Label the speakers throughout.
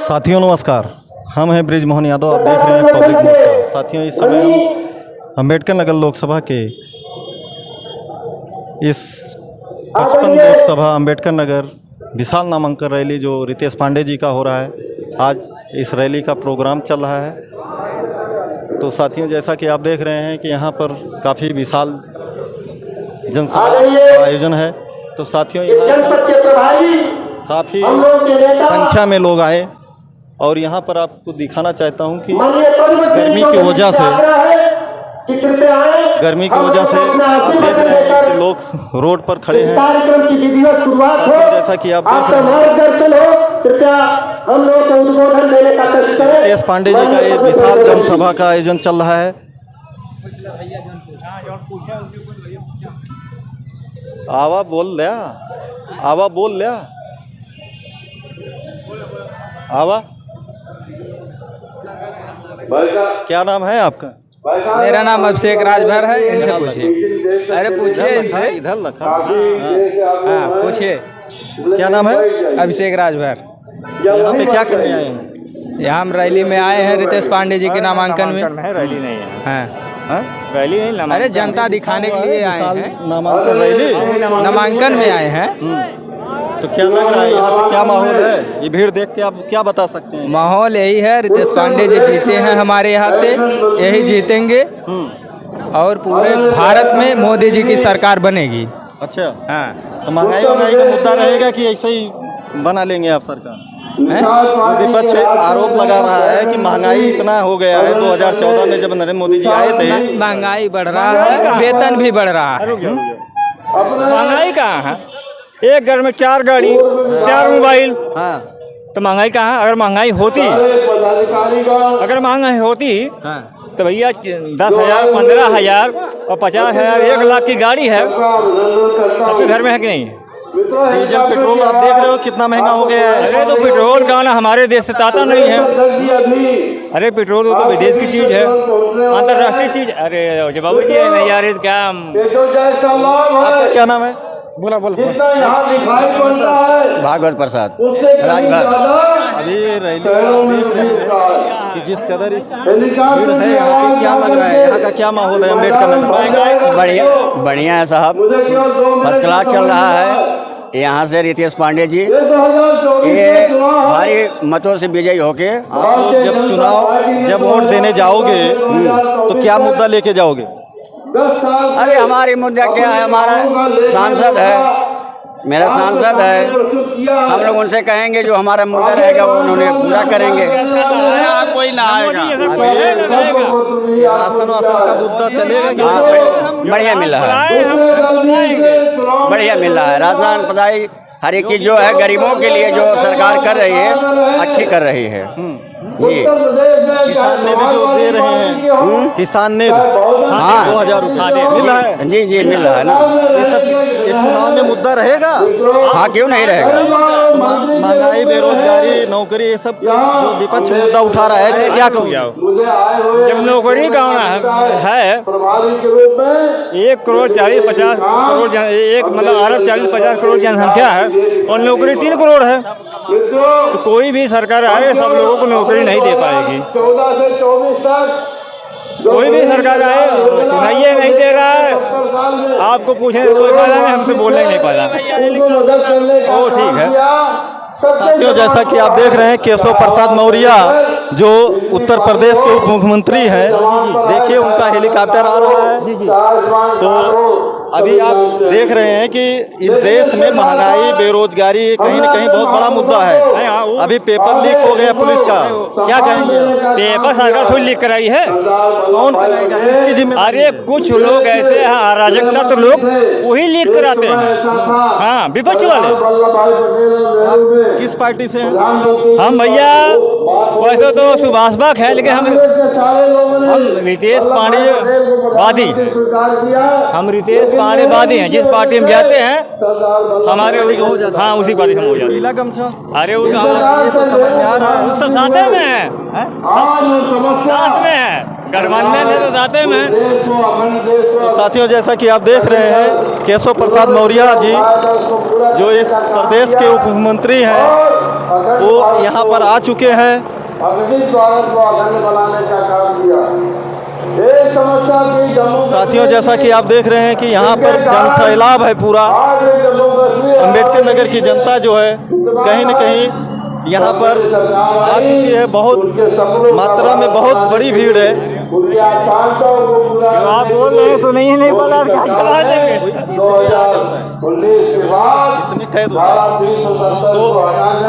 Speaker 1: साथियों नमस्कार। हम हैं ब्रिज मोहन यादव। आप देख रहे हैं पब्लिक मोर्चा। साथियों, इस समय हम अम्बेडकर नगर लोकसभा के इस 55 लोकसभा अम्बेडकर नगर विशाल नामांकन रैली जो रितेश पांडे जी का हो रहा है, आज इस रैली का प्रोग्राम चल रहा है। तो साथियों, जैसा कि आप देख रहे हैं कि यहाँ पर काफ़ी विशाल जनसभा का आयोजन है। तो साथियों, काफ़ी संख्या में लोग आए और यहाँ पर आपको दिखाना चाहता हूँ कि गर्मी की वजह से आप देख रहे हैं कि लोग रोड पर खड़े हैं। जैसा कि आप देख रहे हैं, रितेश पांडे जी का ये विशाल जनसभा का आयोजन चल रहा है। आवा बोल लिया आवा। क्या नाम है आपका?
Speaker 2: मेरा नाम अभिषेक राजभर है। इनसे पूछिए। अरे पूछिए इनसे।
Speaker 1: इधर रखा।
Speaker 2: हाँ पूछिए।
Speaker 1: क्या नाम है?
Speaker 2: अभिषेक राजभर।
Speaker 1: यहाँ पे क्या करने आए हैं?
Speaker 2: यहाँ हम रैली में आए हैं रितेश पांडे जी के नामांकन में।
Speaker 3: रैली नहीं है।
Speaker 2: हाँ
Speaker 3: रैली नहीं,
Speaker 2: अरे जनता दिखाने के लिए आए हैं।
Speaker 1: नामांकन रैली
Speaker 2: नामांकन में आए हैं।
Speaker 1: तो क्या लग रहा है, यहाँ से क्या माहौल है? ये भीड़ देख के आप क्या बता सकते हैं?
Speaker 2: माहौल यही है, रितेश पांडे जी जीते हैं हमारे यहाँ से, यही जीतेंगे और पूरे भारत में मोदी जी की सरकार बनेगी।
Speaker 1: अच्छा।
Speaker 2: हाँ।
Speaker 1: तो महंगाई का मुद्दा रहेगा कि ऐसे ही बना लेंगे आप सरकार? जो विपक्ष आरोप लगा रहा है कि महंगाई इतना हो गया है। 2014 में जब नरेंद्र मोदी जी आए थे,
Speaker 2: महंगाई बढ़ रहा है, वेतन भी बढ़ रहा है।
Speaker 3: महंगाई कहाँ है? एक घर में 4 गाड़ी, 4 मोबाइल।
Speaker 1: हाँ।
Speaker 3: तो महंगाई कहाँ? अगर महंगाई होती तो भैया 10,000, 15,000 और 50,000, 1 लाख की गाड़ी है, सबके घर में है कि नहीं?
Speaker 1: डीजल पेट्रोल आप देख रहे हो कितना महंगा हो गया है।
Speaker 3: अरे तो पेट्रोल का ना हमारे देश से ताता नहीं है। अरे पेट्रोल तो विदेश की चीज़ है, अंतर्राष्ट्रीय चीज़। अरे जब बाबू जी नहीं यार, क्या
Speaker 1: आपका क्या नाम है?
Speaker 2: बोला
Speaker 4: भागवत प्रसाद राजभर।
Speaker 1: अभी रैली देख रहे हैं कि जिस कदर इस भीड़ है यहाँ पे, क्या लग रहा है, यहाँ का क्या माहौल है अम्बेडकर नगर?
Speaker 4: बढ़िया है साहब, फर्स्ट क्लास चल रहा है। यहाँ से रितेश पांडे जी ये भारी मतों से विजयी होके,
Speaker 1: आप लोग जब वोट देने जाओगे तो क्या मुद्दा लेके जाओगे?
Speaker 4: अरे हमारी मुद्दा क्या है? हमारा सांसद है, मेरा सांसद है। हम लोग उनसे कहेंगे जो हमारा मुद्दा रहेगा वो उन्होंने पूरा करेंगे। कोई ना आएगा।
Speaker 1: राशन वासन का मुद्दा चलेगा कि?
Speaker 4: बढ़िया मिल रहा है, बढ़िया मिल रहा है। राशन पदाई हर एक चीज़ जो है गरीबों के लिए जो सरकार कर रही है, अच्छी कर रही है जी।
Speaker 1: किसान निधि जो दे रहे हैं, किसान निधि,
Speaker 4: हाँ
Speaker 1: 2,000 रुपये मिल रहा है।
Speaker 4: जी मिल रहा है ना।
Speaker 1: ये चुनाव में मुद्दा रहेगा?
Speaker 4: हाँ क्यों नहीं रहेगा।
Speaker 1: महंगाई, बेरोजगारी, नौकरी, ये सब जो विपक्ष मुद्दा उठा रहा है, क्या कहूँ?
Speaker 3: जब नौकरी गाँव है 1 करोड़ 40-50 करोड़ एक मतलब अरब 40-50 करोड़ जनसंख्या है और नौकरी 3 करोड़ है, तो कोई भी सरकार आए सब लोगों को नौकरी नहीं दे पाएगी। कोई भी सरकार आए सुनाइए नहीं दे रहा है, आपको पूछने से कोई फायदा नहीं, हमसे बोलने नहीं पाया। ओ ठीक है
Speaker 1: साथियों, जैसा कि आप देख रहे हैं केशव प्रसाद मौर्य जो उत्तर प्रदेश के उप मुख्यमंत्री हैं, देखिए उनका हेलीकॉप्टर आ रहा है। तो अभी आप देख रहे हैं कि इस देश में महंगाई, बेरोजगारी कहीं न कहीं बहुत बड़ा मुद्दा है। अभी पेपर लीक हो गया पुलिस का, क्या कहेंगे?
Speaker 3: पेपर सरकार थोड़ी लीक कराई है,
Speaker 1: कौन कराएगा, किसकी जिम्मेदारी?
Speaker 3: अरे कुछ लोग ऐसे हैं अराजकता, तो लोग वही लीक कराते हैं। हाँ विपक्ष वाले।
Speaker 1: आप किस पार्टी से हैं?
Speaker 3: हम भैया वैसे तो सुभाष बाग है, लेकिन हम रितेश पांडे वादी, हम रितेश पांडे वादी हैं। जिस पार्टी में जाते हैं हमारे, हाँ उसी पार्टी हम हो जाते हैं।
Speaker 1: पीला गमछा,
Speaker 3: अरे
Speaker 1: ये तो समझ में आ रहा है।
Speaker 3: सब साथे में है, साथ में है, गठबंधन है तो साथे में है।
Speaker 1: तो साथियों, जैसा कि आप देख रहे हैं, केशव प्रसाद मौर्य जी जो इस प्रदेश के उप मुख्यमंत्री हैं, वो यहाँ पर आ चुके हैं। साथियों, जैसा कि आप देख रहे हैं कि यहाँ पर जन सैलाब है पूरा। अंबेडकर नगर की जनता जो है कहीं न कहीं यहाँ पर आ चुकी है। बहुत मात्रा में बहुत बड़ी भीड़ है।
Speaker 3: आप बोल रहे हैं तो नहीं बोला, क्या चला देंगे।
Speaker 1: इसमें आ जाता है, इसमें कैद होता है। तो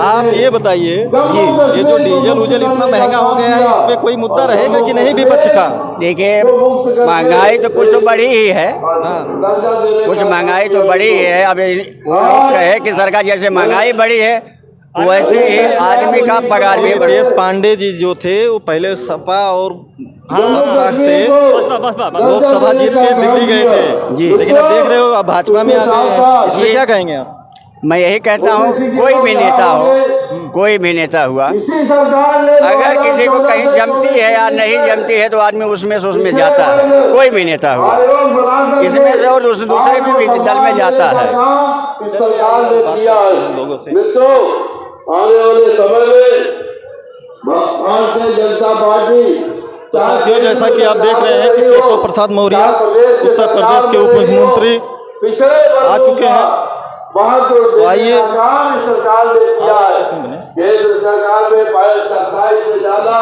Speaker 1: आप ये बताइए कि ये जो डीजल उजल इतना महंगा हो गया है, इस पे कोई मुद्दा रहेगा कि नहीं विपक्ष का?
Speaker 4: देखिए, महंगाई तो कुछ तो बढ़ी ही है।
Speaker 1: हाँ,
Speaker 4: कुछ महंगाई तो बढ़ी है। अब वो लोग कहे कि सरकार जैसे महंगाई बढ़ी है वैसे ही आदमी का पगार भी बढ़ा।
Speaker 1: देश पांडे जी जो थे वो पहले सपा और बसपा से लोकसभा जीत के दिल्ली गए थे
Speaker 4: जी।
Speaker 1: लेकिन अब देख रहे हो अब भाजपा में आ गए हैं। इसलिए क्या कहेंगे आप?
Speaker 4: मैं यही कहता हूँ, कोई भी नेता हो, कोई भी नेता हुआ, अगर किसी को कहीं जमती है या नहीं जमती है तो आदमी उसमें से उसमें जाता है। कोई भी नेता हुआ इसमें से और दूसरे में भी दल में जाता है।
Speaker 1: लोगों से
Speaker 5: आने वाले समय में भारतीय जनता पार्टी।
Speaker 1: तो साथियों, जैसा कि आप देख रहे हैं कि केशव प्रसाद मौर्य उत्तर प्रदेश के उप मुख्यमंत्री आ चुके हैं। तो आइए,
Speaker 5: सरकार ने किया है, केंद्र सरकार में 27 से ज्यादा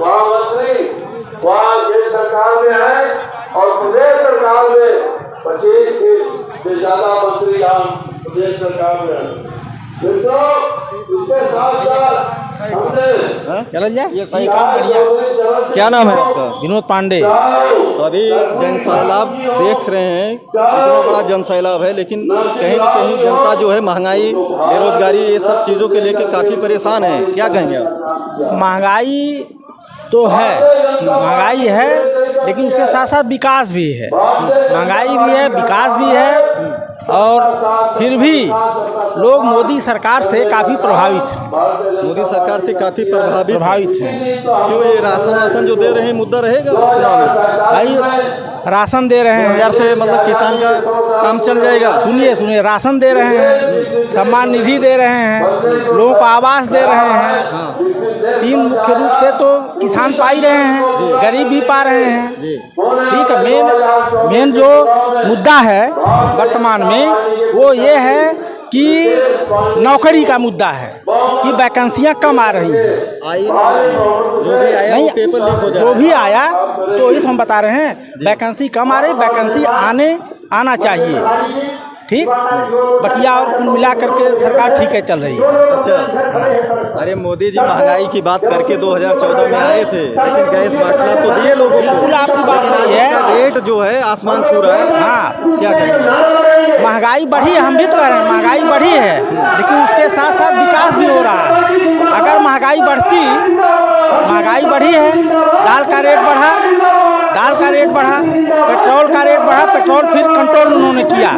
Speaker 5: महामंत्री वहाँ केंद्र सरकार में है और प्रदेश सरकार में 25 से ज्यादा मंत्री यहाँ प्रदेश सरकार में है। इसके साथ साथ हमने
Speaker 2: चल जाए।
Speaker 5: ये सही काम बढ़िया।
Speaker 1: क्या नाम है आपका?
Speaker 2: विनोद पांडे।
Speaker 1: तो अभी जन सैलाब देख रहे हैं, इतना बड़ा जन सैलाब है, लेकिन कहीं न कहीं जनता जो है महंगाई, बेरोजगारी, ये सब चीज़ों के लेके काफ़ी परेशान है। क्या कहेंगे आप?
Speaker 6: महंगाई तो है, महंगाई है, लेकिन उसके साथ साथ विकास भी है। महंगाई भी है, विकास भी है, और फिर भी लोग मोदी सरकार से काफ़ी प्रभावित हैं।
Speaker 1: मोदी सरकार से काफ़ी प्रभावित
Speaker 6: हैं।
Speaker 1: क्यों? ये राशन वासन जो दे रहे हैं, मुद्दा रहेगा चुनाव में?
Speaker 6: भाई राशन दे रहे हैं,
Speaker 1: 2000 से मतलब किसान का काम चल जाएगा।
Speaker 6: सुनिए, राशन दे रहे हैं, सम्मान निधि दे रहे हैं, लोगों को आवास दे रहे हैं। 3 मुख्य रूप से तो किसान पा ही रहे हैं, गरीब भी पा रहे हैं। ठीक है, मेन जो मुद्दा है वर्तमान में वो ये है कि नौकरी का मुद्दा है कि वैकेंसियाँ कम आ रही हैं।
Speaker 1: जो भी आया
Speaker 6: नहीं,
Speaker 1: वो पेपर लीक हो जा रहा
Speaker 6: जो
Speaker 1: है।
Speaker 6: भी आया तो ये तो हम बता रहे हैं, वैकेंसी कम आ रही, वैकेंसी आना चाहिए। ठीक, बकिया और कुल मिला करके सरकार ठीक है चल रही है।
Speaker 1: अच्छा, अरे मोदी जी महंगाई की बात करके 2014 में आए थे, लेकिन गैस बांटना तो दिए लोगों को।
Speaker 6: बिल्कुल आपकी बात
Speaker 1: लेकिन
Speaker 6: सही
Speaker 1: आज
Speaker 6: है।
Speaker 1: इसका रेट जो है आसमान छू रहा है।
Speaker 6: हाँ,
Speaker 1: क्या कहेंगे?
Speaker 6: महंगाई बढ़ी है, हम भी तो कह रहे हैं महंगाई बढ़ी है, लेकिन उसके साथ साथ विकास भी हो रहा है। अगर महंगाई बढ़ी है, दाल का रेट बढ़ा, पेट्रोल का रेट बढ़ा, पेट्रोल फिर कंट्रोल उन्होंने किया,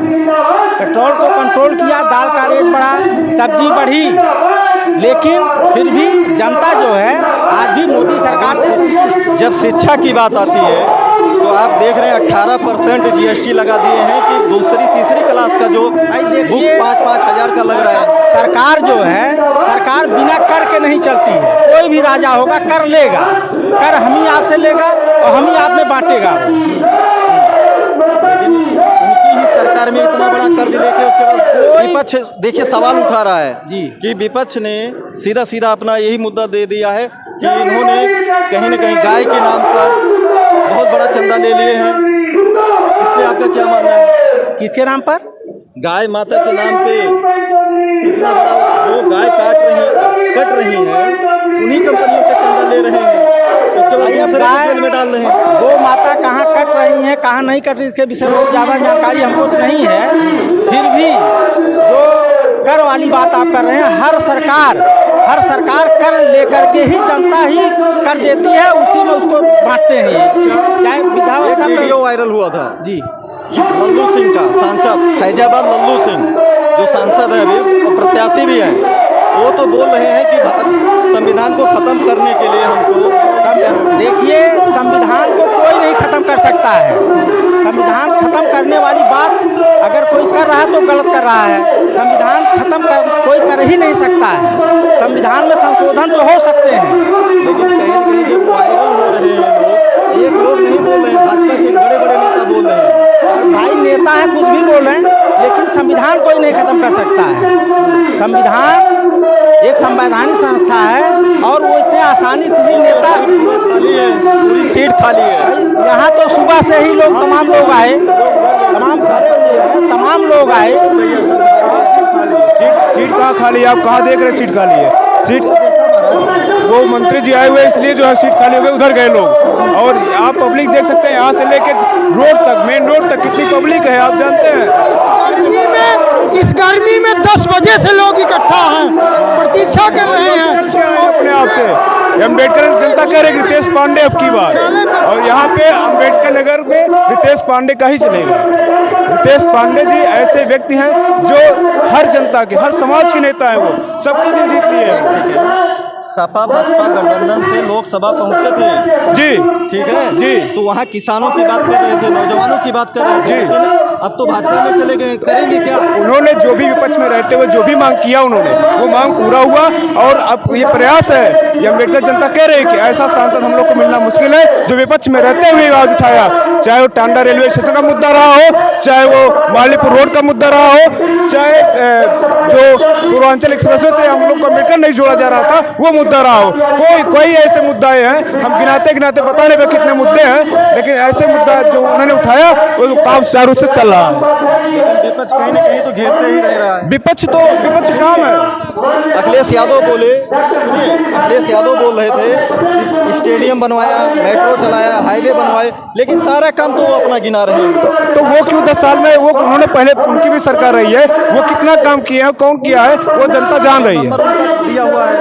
Speaker 6: पेट्रोल को कंट्रोल किया, दाल का रेट बढ़ा, सब्जी बढ़ी, लेकिन फिर भी जनता जो है आज भी मोदी सरकार से।
Speaker 1: जब शिक्षा की बात आती है तो आप देख रहे हैं 18% GST लगा दिए हैं कि दूसरी तीसरी क्लास का जो बुक 5-5 हज़ार का लग रहा है।
Speaker 6: सरकार जो है, सरकार बिना कर के नहीं चलती है। कोई भी राजा होगा कर लेगा, कर हम ही आपसे लेगा और हम ही आप में बांटेगा।
Speaker 1: लेकिन उनकी ही सरकार में इतना बड़ा कर्ज लेके उसके बाद विपक्ष देखिए सवाल उठा रहा है कि विपक्ष ने सीधा सीधा अपना यही मुद्दा दे दिया है कि इन्होंने कहीं न कहीं गाय के नाम पर बहुत बड़ा चंदा ले लिए हैं। इस पे आपका क्या मानना है?
Speaker 6: किसके नाम पर?
Speaker 1: गाय माता के नाम पे इतना बड़ा जो गाय कट रही है उन्हीं कंपनियों से चंदा ले रहे हैं, उसके बाद दूसरे जेल में डाल रहे हैं।
Speaker 6: गौ माता कहाँ कट रही हैं, कहाँ नहीं कट रही, इसके विषय में बहुत ज़्यादा जानकारी हमको नहीं है। फिर भी जो कर वाली बात आप कर रहे हैं, हर सरकार कर लेकर के ही जनता ही कर देती है, उसी में उसको बांटते हैं। चाहे वृद्धावस्था में
Speaker 1: वीडियो वायरल हुआ था
Speaker 6: जी,
Speaker 1: लल्लू सिंह का, सांसद फैजाबाद लल्लू सिंह जो सांसद है अभी और प्रत्याशी भी हैं, वो तो बोल रहे हैं कि संविधान करने के लिए हमको?
Speaker 6: देखिए, संविधान को कोई नहीं खत्म कर सकता है। संविधान खत्म करने वाली बात अगर कोई कर रहा है तो गलत कर रहा है। संविधान कोई कर ही नहीं सकता है। संविधान में संशोधन तो हो सकते हैं,
Speaker 1: लेकिन कहीं न कहीं ये वायरल हो रहे हैं लोग। एक लोग नहीं बोल रहे हैं, भाजपा के बड़े बड़े नेता बोल रहे हैं।
Speaker 6: और भाई नेता है कुछ भी बोल रहे हैं, लेकिन संविधान कोई नहीं खत्म कर सकता है। संविधान एक संवैधानिक संस्था है और वो इतने आसानी किसी नेता
Speaker 1: खाली है, पूरी सीट खाली है।
Speaker 6: यहाँ तो सुबह से ही लोग तमाम लोग आए, तमाम लोग आए।
Speaker 7: सीट कहाँ खाली है? आप कहाँ देख रहे हैं सीट खाली है? सीट वो मंत्री जी आए हुए इसलिए जो है सीट खाली हो गई, उधर गए लोग। और आप पब्लिक देख सकते हैं यहाँ से लेके रोड तक, मेन रोड तक कितनी पब्लिक है आप जानते हैं।
Speaker 8: इस गर्मी में 10 बजे से लोग इकट्ठा हैं, प्रतीक्षा कर रहे हैं
Speaker 7: अपने आप से। अम्बेडकर जनता कह रही है रितेश पांडे अब की बार, और यहाँ पे अम्बेडकर नगर में रितेश पांडे का ही चलेगा। रितेश पांडे जी ऐसे व्यक्ति हैं जो हर जनता के, हर समाज के नेता हैं, वो सबके दिल जीत लिए हैं।
Speaker 1: सपा बसपा गठबंधन से लोकसभा पहुंचे थे
Speaker 7: जी,
Speaker 1: ठीक है
Speaker 7: जी।
Speaker 1: तो वहाँ किसानों की बात कर रहे थे, नौजवानों की बात कर रहे थे, लेकिन अब तो भाजपा में चले गए। करेंगे क्या?
Speaker 7: उन्होंने जो भी विपक्ष में रहते हुए जो भी मांग किया उन्होंने वो मांग पूरा हुआ। और अब ये प्रयास है, ये अम्बेडकर जनता कह रही है कि ऐसा सांसद हम लोग को मिलना मुश्किल है जो विपक्ष में रहते हुए आवाज उठाया, चाहे वो टांडा रेलवे स्टेशन का मुद्दा रहा हो, चाहे वो मालीपुर रोड का मुद्दा रहा हो, चाहे जो पूर्वांचल एक्सप्रेसवे से हम लोग को अम्बेडकर नहीं जोड़ा जा रहा था वो मुद्दा रहा हो। कोई ऐसे मुद्दे हैं, हम गिनाते बताने पे कितने मुद्दे हैं, लेकिन ऐसे मुद्दा जो उन्होंने उठाया वो काम सुचारू से चल रहा है।
Speaker 1: लेकिन विपक्ष कहीं न कहीं तो घेरते ही रह रहा है।
Speaker 7: विपक्ष काम है।
Speaker 1: अखिलेश यादव बोले, अखिलेश यादव बोल रहे थे स्टेडियम बनवाया, मेट्रो चलाया, हाईवे बनवाए, लेकिन सारा काम तो वो अपना गिना रहे हैं।
Speaker 7: तो वो क्यों 10 साल में वो उन्होंने पहले उनकी भी सरकार रही है, वो कितना काम किया है, कौन किया है, वो जनता जान रही है।
Speaker 1: दिया हुआ है,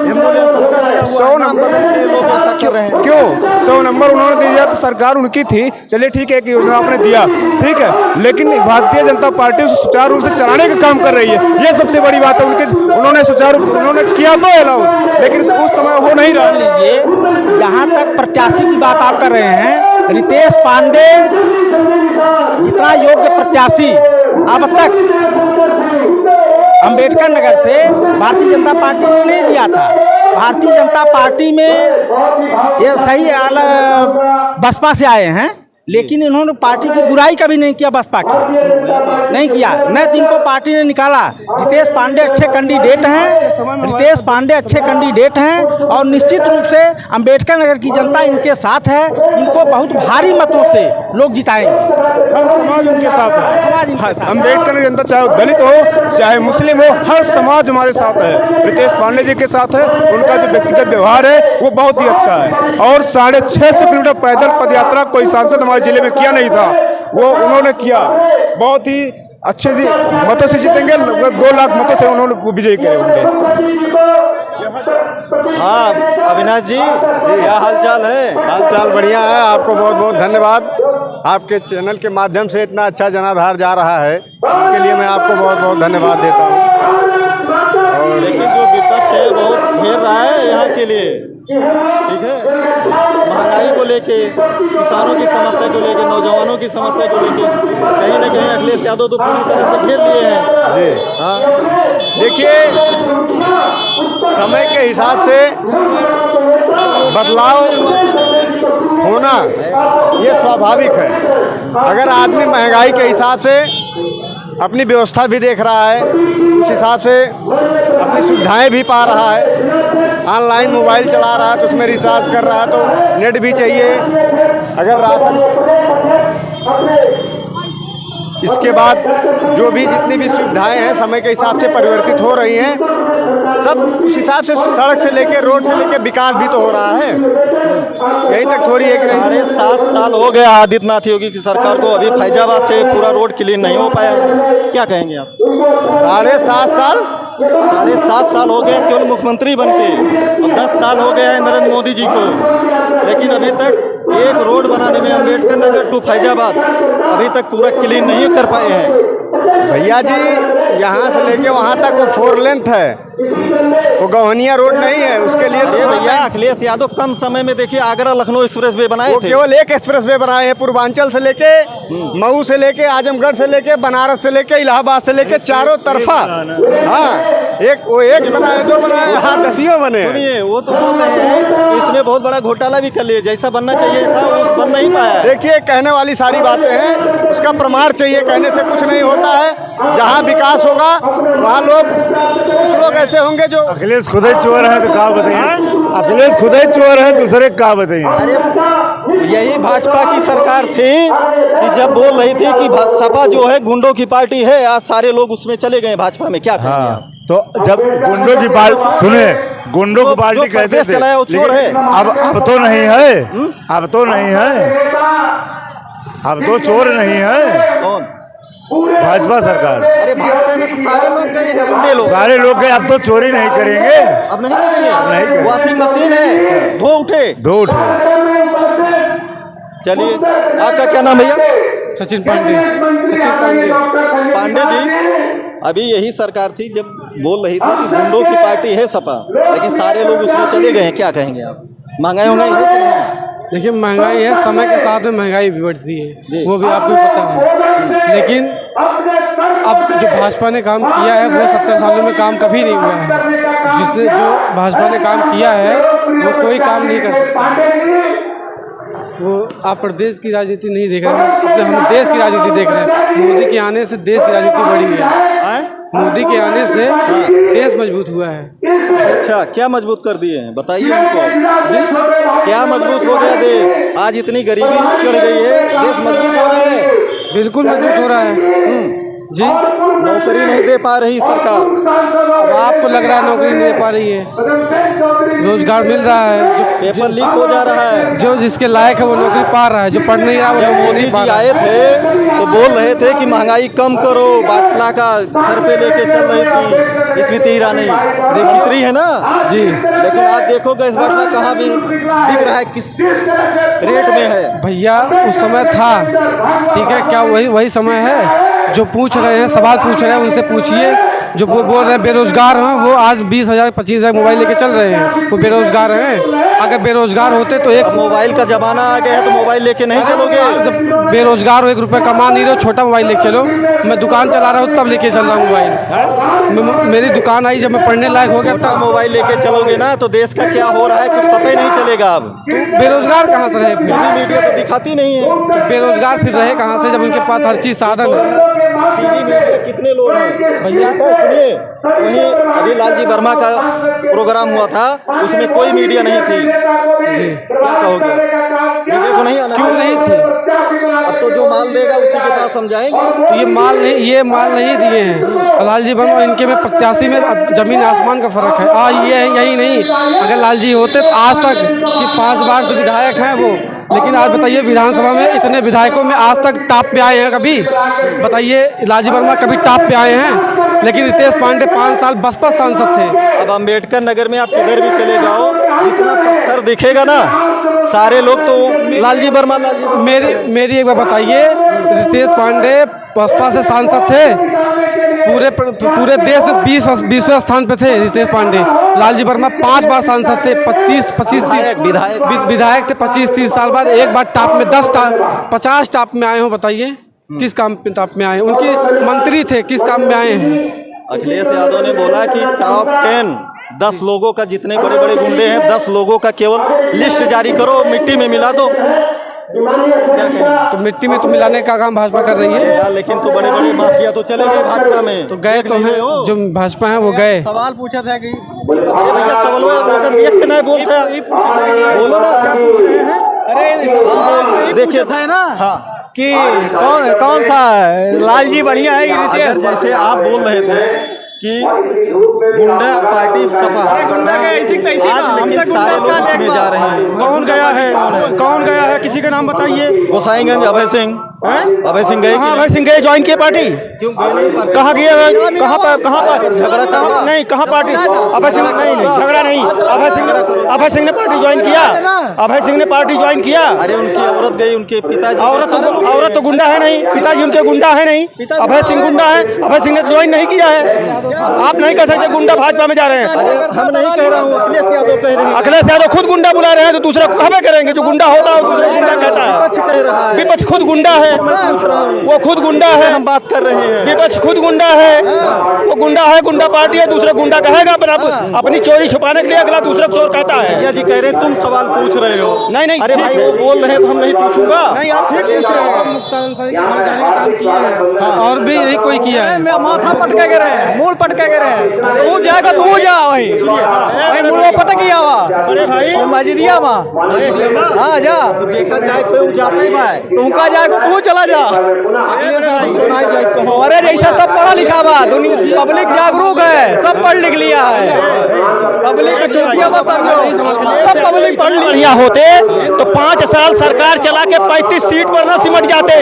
Speaker 1: एम्बुलेंस उनका दिया हुआ है,
Speaker 7: 100
Speaker 1: नाम बदल के लोग ऐसा कर रहे हैं।
Speaker 7: क्यों 100 नंबर उन्होंने दिया तो सरकार उनकी थी, चलिए ठीक है, एक योजना आपने दिया ठीक है, लेकिन भारतीय जनता पार्टी उसे सुचारू रूप से चलाने का काम कर रही है। ये सबसे बड़ी बात है। उन्होंने किया तो अलाउंस, लेकिन उस समय हो नहीं रहा।
Speaker 6: लीजिए, यहाँ तक प्रत्याशी की बात आप कर रहे हैं, रितेश पांडे जितना योग्य प्रत्याशी अब तक अम्बेडकर नगर से भारतीय जनता पार्टी ने नहीं दिया था। भारतीय जनता पार्टी में ये सही बसपा से आए हैं, लेकिन इन्होंने पार्टी की बुराई कभी नहीं किया, बसपा की नहीं किया, न तो इनको पार्टी ने निकाला। रितेश पांडे अच्छे कैंडिडेट हैं, रितेश पांडे अच्छे कैंडिडेट हैं और निश्चित रूप से अम्बेडकर नगर की जनता इनके साथ है। इनको बहुत भारी मतों से लोग जिताएंगे।
Speaker 7: हर समाज उनके साथ है।
Speaker 6: समाज इनके साथ।
Speaker 7: अम्बेडकर की जनता चाहे दलित हो चाहे मुस्लिम हो, हर समाज हमारे साथ है। रितेश पांडे जी के साथ है। उनका जो व्यक्तिगत व्यवहार है वो बहुत ही अच्छा है। और 650 किलोमीटर पैदल पद यात्रा कोई सांसद हमारे जिले में किया नहीं था, वो उन्होंने किया। बहुत ही अच्छे मतों से जीतेंगे, लगभग 2 लाख मतों से उन्होंने विजयी करे होंगे।
Speaker 1: हाँ अविनाश जी, क्या हालचाल है?
Speaker 9: हालचाल बढ़िया है। आपको बहुत बहुत धन्यवाद। आपके चैनल के माध्यम से इतना अच्छा जनाधार जा रहा है, इसके लिए मैं आपको बहुत बहुत धन्यवाद देता हूँ। और
Speaker 1: लेकिन जो विपक्ष है बहुत घेर रहा है यहाँ के लिए, ठीक है, महंगाई को लेके, किसानों की समस्या को लेके, नौजवानों की समस्या को लेके कहीं ना कहीं अखिलेश यादव तो पूरी तरह से घेर लिए हैं।
Speaker 9: जी
Speaker 1: हाँ,
Speaker 9: देखिए, समय के हिसाब से बदलाव होना ये स्वाभाविक है। अगर आदमी महंगाई के हिसाब से अपनी व्यवस्था भी देख रहा है, उस हिसाब से अपनी सुविधाएं भी पा रहा है, ऑनलाइन मोबाइल चला रहा है तो उसमें रिचार्ज कर रहा है तो नेट भी चाहिए, अगर राशन, इसके बाद जो भी जितनी भी सुविधाएं हैं समय के हिसाब से परिवर्तित हो रही हैं, सब उस हिसाब से सड़क से लेके रोड से लेके विकास भी तो हो रहा है। यहीं तक थोड़ी एक नहीं।
Speaker 1: 7.5 साल हो गया आदित्यनाथ योगी की सरकार को, अभी फैजाबाद से पूरा रोड क्लीन नहीं हो पाया, क्या कहेंगे आप?
Speaker 9: 7.5 साल
Speaker 1: 7.5 साल हो गए केवल मुख्यमंत्री बनके, और 10 साल हो गए हैं नरेंद्र मोदी जी को, लेकिन अभी तक एक रोड बनाने में अम्बेडकर नगर टू फैजाबाद अभी तक पूरा क्लीन नहीं कर पाए हैं।
Speaker 9: भैया जी, यहाँ से लेके वहाँ तक वो 4 लेंथ है, वो गौहनिया रोड नहीं है। उसके लिए तो
Speaker 1: भैया अखिलेश यादव कम समय में देखिए आगरा लखनऊ एक्सप्रेस वे बनाए
Speaker 9: वो
Speaker 1: थे।
Speaker 9: केवल एक एक्सप्रेस वे बनाए हैं, पूर्वांचल से लेके मऊ से लेके आजमगढ़ से लेके बनारस से लेके इलाहाबाद से लेके चारों तरफा। हाँ, एक बनाए, 2 बनाए, हाँ 10 बने हैं।
Speaker 1: सुनिए, वो तो बोल रहे हैं कि इसमें बहुत बड़ा घोटाला भी कर लिया, जैसा बनना चाहिए था वो बन नहीं पाया।
Speaker 9: देखिए, कहने वाली सारी बातें हैं, उसका प्रमाण चाहिए, कहने से कुछ नहीं होता है। जहाँ विकास होगा वहाँ कुछ लोग ऐसे होंगे जो
Speaker 10: अखिलेश खुद ही चोर है तो क्या बताइए, अखिलेश खुद ही चोर है, दूसरे क्या बताइए।
Speaker 1: अरे यही भाजपा की सरकार थी कि जब बोल रही थी कि सपा जो है गुंडों की पार्टी है, आज सारे लोग उसमें चले गए भाजपा में, क्या कहेंगे आप?
Speaker 10: तो जब गुंडों की पार्टी, सुने, गुंडों की पार्टी कहते थे,
Speaker 1: चलाया वो चोर है।
Speaker 10: अब तो नहीं है, अब तो नहीं है, अब तो चोर नहीं है।
Speaker 1: कौन?
Speaker 10: भाजपा सरकार।
Speaker 1: अरे भाजपा में तो सारे लोग गए हैं, गुंडे लोग।
Speaker 10: सारे लोग गए, अब तो चोरी नहीं करेंगे,
Speaker 1: अब नहीं करेंगे,
Speaker 10: नहीं करेंगे।
Speaker 1: वॉशिंग मशीन है, धो उठे। चलिए, आपका क्या नाम भैया?
Speaker 6: सचिन पांडे।
Speaker 1: पांडे जी, अभी यही सरकार थी जब बोल रही थी कि गुंडों की पार्टी है सपा, लेकिन सारे लोग उसमें चले गए हैं, क्या कहेंगे आप? महंगाई है कि नहीं?
Speaker 6: देखिए, महंगाई है, समय के साथ में महंगाई भी बढ़ती है, वो भी आपको पता है। लेकिन अब जो भाजपा ने काम किया है वो 70 सालों में काम कभी नहीं हुआ है। जो भाजपा ने काम किया है वो कोई काम नहीं कर सकता। वो आप प्रदेश की राजनीति नहीं देख रहे हैं, हम देश की राजनीति देख रहे हैं। मोदी के आने से देश की राजनीति बढ़ी है, मोदी के आने से देश मजबूत हुआ है।
Speaker 1: अच्छा, क्या मजबूत कर दिए हैं बताइए हमको जी, क्या मजबूत हो गया देश? आज इतनी गरीबी चढ़ गई है, देश मजबूत हो रहा है?
Speaker 6: बिल्कुल मजबूत हो रहा है जी।
Speaker 1: नौकरी नहीं दे पा रही सरकार,
Speaker 6: अब आपको लग रहा है नौकरी नहीं दे पा रही है, रोजगार मिल रहा है, जो
Speaker 1: पेपर लीक हो जा रहा है,
Speaker 6: जो जिसके लायक है वो नौकरी पा रहा है, जो पढ़ नहीं रहा वो
Speaker 1: जब
Speaker 6: नौकरी
Speaker 1: मोदी
Speaker 6: नहीं पा
Speaker 1: जी
Speaker 6: रहा
Speaker 1: आए थे तो बोल रहे थे कि महंगाई कम करो, बाटला का सर पे लेके चल रही थी स्मृति ईरानी, मंत्री है ना
Speaker 6: जी।
Speaker 1: लेकिन आज देखो गैस बाटला कहाँ भी बिक रहा है, किस रेट में है?
Speaker 6: भैया उस समय था, ठीक है, क्या वही समय है? जो पूछ रहे हैं, सवाल पूछ रहे हैं, उनसे पूछिए। जो वो बोल रहे हैं बेरोजगार हैं, वो आज 20,000 25,000 मोबाइल लेके चल रहे हैं, वो बेरोजगार हैं। अगर बेरोजगार होते तो एक
Speaker 1: मोबाइल का जमाना आ गया है तो मोबाइल लेके नहीं चलोगे?
Speaker 6: जब बेरोजगार हो, 1 रुपये कमा नहीं रहे हो, छोटा मोबाइल लेके चलो। मैं दुकान चला रहा हूँ तब लेके चल रहा हूँ मोबाइल। मेरी दुकान आई जब मैं पढ़ने लायक हो गया तब
Speaker 1: मोबाइल लेके चलोगे ना तो देश का क्या हो रहा है कुछ पता ही नहीं चलेगा। अब
Speaker 6: तो बेरोजगार कहाँ से रहे? फिर
Speaker 1: मीडिया तो दिखाती नहीं है,
Speaker 6: बेरोजगार फिर रहे कहाँ से जब उनके पास हर चीज़ साधन है?
Speaker 1: टीवी मीडिया कितने लोग हैं भैया? सुनिए, वहीं अभी लालजी वर्मा का प्रोग्राम हुआ था, उसमें कोई मीडिया नहीं थी
Speaker 6: जी।
Speaker 1: क्या कहोगे? मीडिया को नहीं आना?
Speaker 6: क्यों नहीं थी?
Speaker 1: अब तो जो माल देगा उसी के पास हम जाएंगे।
Speaker 6: तो ये माल नहीं दिए हैं लालजी वर्मा, इनके में प्रत्याशी में जमीन आसमान का फर्क है। ये है यही नहीं, अगर लालजी होते तो आज तक कि 5 बार जो विधायक हैं वो, लेकिन आज बताइए विधानसभा में इतने विधायकों में आज तक टॉप पे आए हैं कभी? बताइए, लालजी वर्मा कभी टॉप पे आए हैं? लेकिन रितेश पांडे 5 साल बसपा सांसद थे।
Speaker 1: अब अम्बेडकर नगर में आप किधर भी चले जाओ, जितना पत्थर दिखेगा ना सारे लोग तो लालजी वर्मा।
Speaker 6: मेरी एक बात बताइए, रितेश पांडे बसपा से सांसद थे, पूरे देश में 20वें स्थान पे थे रितेश पांडे। लालजी वर्मा 5 बार सांसद थे, 25 विधायक थे, 25-30 साल बाद एक बार टॉप में 50 टॉप में आए हो। बताइए किस काम पे टॉप में आए? उनकी मंत्री थे, किस काम में आए हैं?
Speaker 1: अखिलेश यादव ने बोला कि टॉप 10 लोगों का, जितने बड़े बड़े गुंडे हैं 10 लोगों का केवल लिस्ट जारी करो, मिट्टी में मिला दो। क्या कहें?
Speaker 6: तो मिट्टी में तो मिलाने का काम भाजपा कर रही है
Speaker 1: यार, लेकिन तो बड़े बड़े माफिया तो चले गए भाजपा में।
Speaker 6: तो गए तो हैं, जो भाजपा है वो गए।
Speaker 1: सवाल पूछा था कि भैया सवाल देख के नहीं बोलता, बोलो ना। अरे देखिए था ना, हाँ, कि कौन सा लालजी बढ़िया है? अगर जैसे आप बोल रहे थे कि गुंडा पार्टी सपा, आज लेकिन सारे लोग उसमें जा रहे हैं।
Speaker 6: कौन गया है? किसी का नाम बताइए।
Speaker 1: गोसाईगंज अभय सिंह, अभय सिंह गए?
Speaker 7: हाँ, अभय सिंह गए, ज्वाइन किए पार्टी।
Speaker 1: क्यों गए नहीं?
Speaker 7: कहाँ गए? कहाँ पर
Speaker 1: झगड़ा कहाँ?
Speaker 7: नहीं, कहाँ पार्टी? अभय सिंह नहीं, झगड़ा नहीं। अभय सिंह ने पार्टी ज्वाइन किया। अभय सिंह ने पार्टी ज्वाइन किया।
Speaker 1: अरे उनकी औरत गई, उनके पिताजी।
Speaker 7: औरत तो गुंडा है नहीं, पिताजी उनके गुंडा है नहीं। अभय सिंह गुंडा है, अभय सिंह ने तो ज्वाइन नहीं किया है। आप नहीं कह सकते गुंडा भाजपा में जा रहे हैं।
Speaker 1: हम नहीं कह रहा हूँ, अखिलेश यादव कह रहे हैं।
Speaker 7: अखिलेश यादव खुद गुंडा बुला रहे हैं, तो दूसरा हमें करेंगे? जो गुंडा होता है दूसरा गुंडा कहता है।
Speaker 1: विपक्ष कह रहा है।
Speaker 7: विपक्ष खुद गुंडा है, वो खुद गुंडा है।
Speaker 1: हम बात कर रहे हैं।
Speaker 7: विपक्ष खुद गुंडा है, वो गुंडा है, गुंडा पार्टी है। दूसरा गुंडा कहेगा अपनी चोरी छुपाने के लिए, अगला दूसरा चोर कहता है।
Speaker 1: भैया जी कह रहे हैं तुम सवाल पूछ रहे हो।
Speaker 7: नहीं,
Speaker 1: अरे भाई वो बोल रहे हैं तो हम नहीं पूछूंगा।
Speaker 7: नहीं, आप ठीक पूछ रहे हैं।
Speaker 2: और भी यही कोई किया है?
Speaker 7: मैं माथा पटके गए रहे, मूल पटके गए रहे। तू जाएगा तू जा वही मूल पटक गया वा। अरे भाई मस्जिदिया वहाँ, हाँ जा।
Speaker 1: जेका जाए कोई वो जाता ही भाई।
Speaker 7: तू का जाएगा तू चला जा। अरे जैसा सब पढ़ा लिखा बा, दुनिया पब्लिक जागरूक है, सब पढ़ लिख लिया है। पब्लिक में चौथिया मत समझो, सब पब्लिक पढ़ लिखा होते तो 5 साल सरकार चला के 35 सीट पर न सिमट जाते।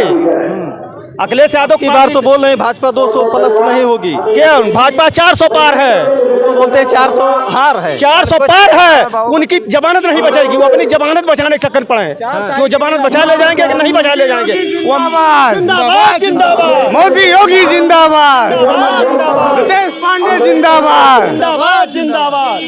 Speaker 7: अखिलेश यादव
Speaker 1: की बार तो बोल रहे हैं भाजपा 200 प्लस नहीं होगी।
Speaker 7: क्या भाजपा 400 पार है?
Speaker 1: वो तो बोलते हैं 400 हार है।
Speaker 7: 400 पार है, उनकी जमानत नहीं बचाएगी। वो अपनी जमानत बचाने के चक्कर पड़े हैं। वो जमानत बचा ले जाएंगे कि नहीं बचा ले जाएंगे? जिंदाबाद जिंदाबाद, मोदी योगी जिंदाबाद, देश पांडे जिंदाबाद, जिंदाबाद जिंदाबाद।